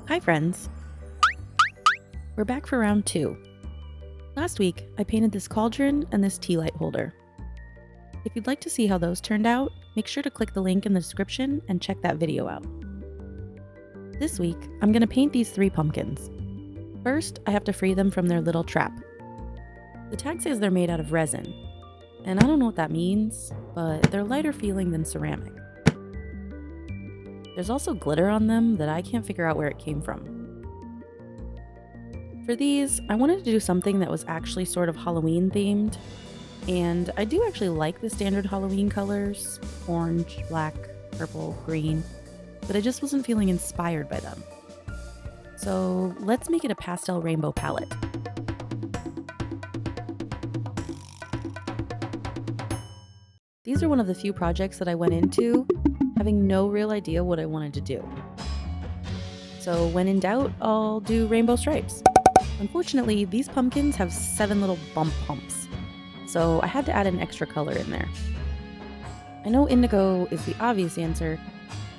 Hi friends! We're back for round 2. Last week, I painted this cauldron and this tea light holder. If you'd like to see how those turned out, make sure to click the link in the description and check that video out. This week, I'm going to paint these 3 pumpkins. First, I have to free them from their little trap. The tag says they're made out of resin, and I don't know what that means, but they're lighter feeling than ceramic. There's also glitter on them that I can't figure out where it came from. For these, I wanted to do something that was actually sort of Halloween themed, and I do actually like the standard Halloween colors, orange, black, purple, green, but I just wasn't feeling inspired by them. So let's make it a pastel rainbow palette. These are one of the few projects that I went into having no real idea what I wanted to do. So when in doubt, I'll do rainbow stripes. Unfortunately, these pumpkins have 7 little bump humps, so I had to add an extra color in there. I know indigo is the obvious answer,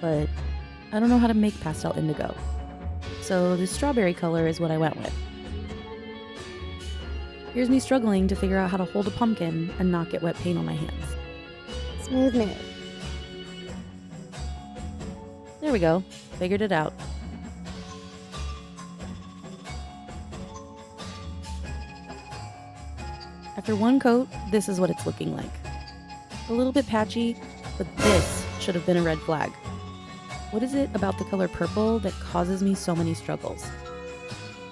but I don't know how to make pastel indigo. So the strawberry color is what I went with. Here's me struggling to figure out how to hold a pumpkin and not get wet paint on my hands. Smooth move. There we go. Figured it out. After one coat, this is what it's looking like. A little bit patchy, but this should have been a red flag. What is it about the color purple that causes me so many struggles?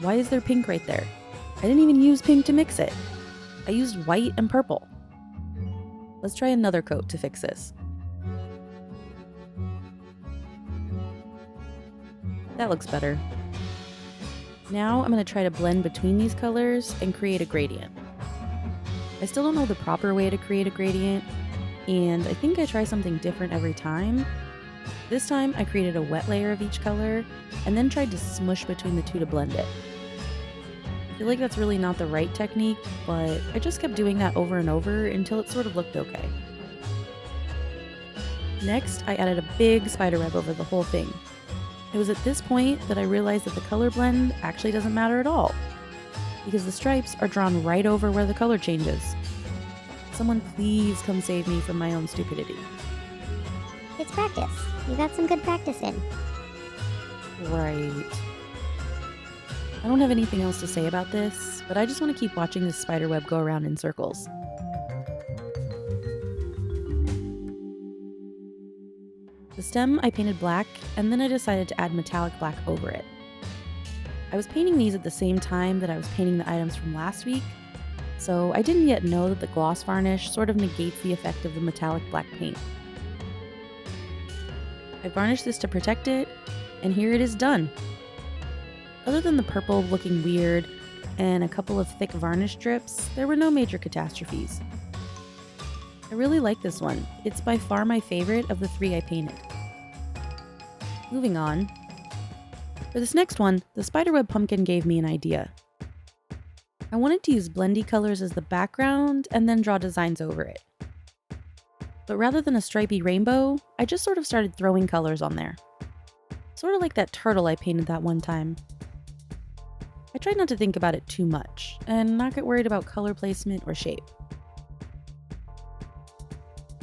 Why is there pink right there? I didn't even use pink to mix it. I used white and purple. Let's try another coat to fix this. That looks better. Now I'm going to try to blend between these colors and create a gradient. I still don't know the proper way to create a gradient, and I think I try something different every time. This time I created a wet layer of each color and then tried to smush between the two to blend it. I feel like that's really not the right technique, but I just kept doing that over and over until it sort of looked okay. Next, I added a big spider web over the whole thing. It was at this point that I realized that the color blend actually doesn't matter at all, because the stripes are drawn right over where the color changes. Someone please come save me from my own stupidity. It's practice. You got some good practice in. Right. I don't have anything else to say about this, but I just want to keep watching this spider web go around in circles. The stem I painted black, and then I decided to add metallic black over it. I was painting these at the same time that I was painting the items from last week, so I didn't yet know that the gloss varnish sort of negates the effect of the metallic black paint. I varnished this to protect it, and here it is done. Other than the purple looking weird and a couple of thick varnish drips, there were no major catastrophes. I really like this one. It's by far my favorite of the 3 I painted. Moving on. For this next one, the spiderweb pumpkin gave me an idea. I wanted to use blendy colors as the background and then draw designs over it. But rather than a stripy rainbow, I just sort of started throwing colors on there. Sort of like that turtle I painted that one time. I tried not to think about it too much, and not get worried about color placement or shape.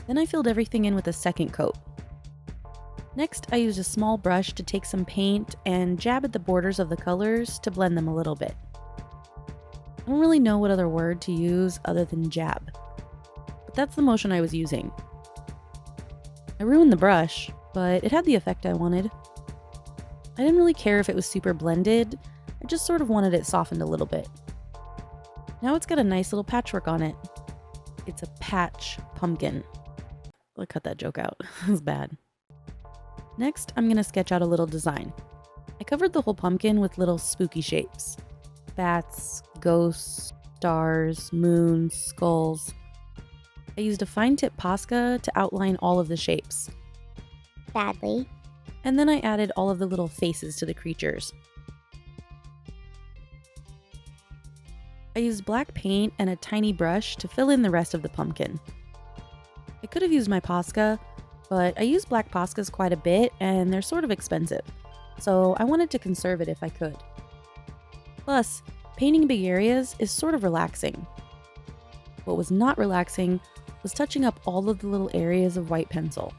Then I filled everything in with a second coat. Next, I used a small brush to take some paint and jab at the borders of the colors to blend them a little bit. I don't really know what other word to use other than jab, but that's the motion I was using. I ruined the brush, but it had the effect I wanted. I didn't really care if it was super blended, I just sort of wanted it softened a little bit. Now it's got a nice little patchwork on it. It's a patch pumpkin. I'll cut that joke out, it was bad. Next, I'm going to sketch out a little design. I covered the whole pumpkin with little spooky shapes. Bats, ghosts, stars, moons, skulls. I used a fine tip Posca to outline all of the shapes. Badly. And then I added all of the little faces to the creatures. I used black paint and a tiny brush to fill in the rest of the pumpkin. I could have used my Posca, but I use black Poscas quite a bit and they're sort of expensive. so I wanted to conserve it if I could. Plus, painting big areas is sort of relaxing. What was not relaxing was touching up all of the little areas of white pencil.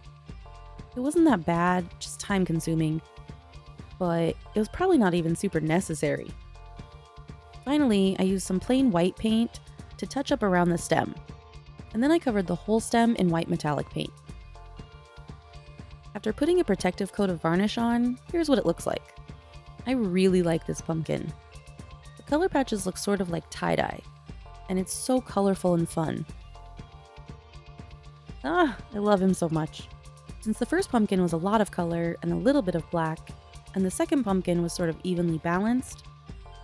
It wasn't that bad, just time consuming, but it was probably not even super necessary. Finally, I used some plain white paint to touch up around the stem, and then I covered the whole stem in white metallic paint. After putting a protective coat of varnish on, here's what it looks like. I really like this pumpkin. The color patches look sort of like tie-dye, and it's so colorful and fun. I love him so much. Since the first pumpkin was a lot of color and a little bit of black, and the second pumpkin was sort of evenly balanced,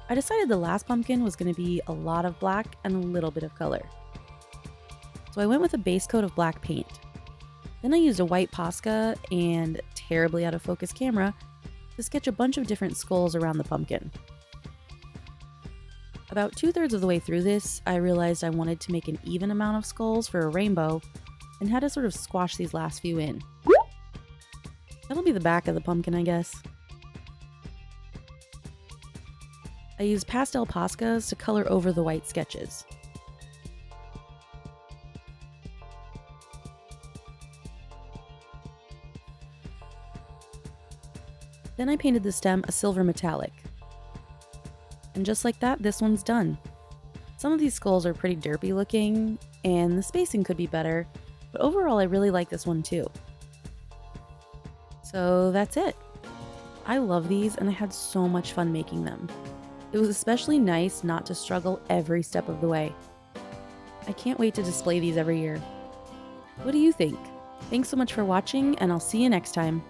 I decided the last pumpkin was going to be a lot of black and a little bit of color. So I went with a base coat of black paint. Then I used a white Posca and terribly out of focus camera to sketch a bunch of different skulls around the pumpkin. About 2/3 of the way through this, I realized I wanted to make an even amount of skulls for a rainbow and had to sort of squash these last few in. That'll be the back of the pumpkin, I guess. I used pastel Poscas to color over the white sketches. Then I painted the stem a silver metallic. And just like that, this one's done. Some of these skulls are pretty derpy looking, and the spacing could be better, but overall I really like this one too. So that's it. I love these and I had so much fun making them. It was especially nice not to struggle every step of the way. I can't wait to display these every year. What do you think? Thanks so much for watching, and I'll see you next time.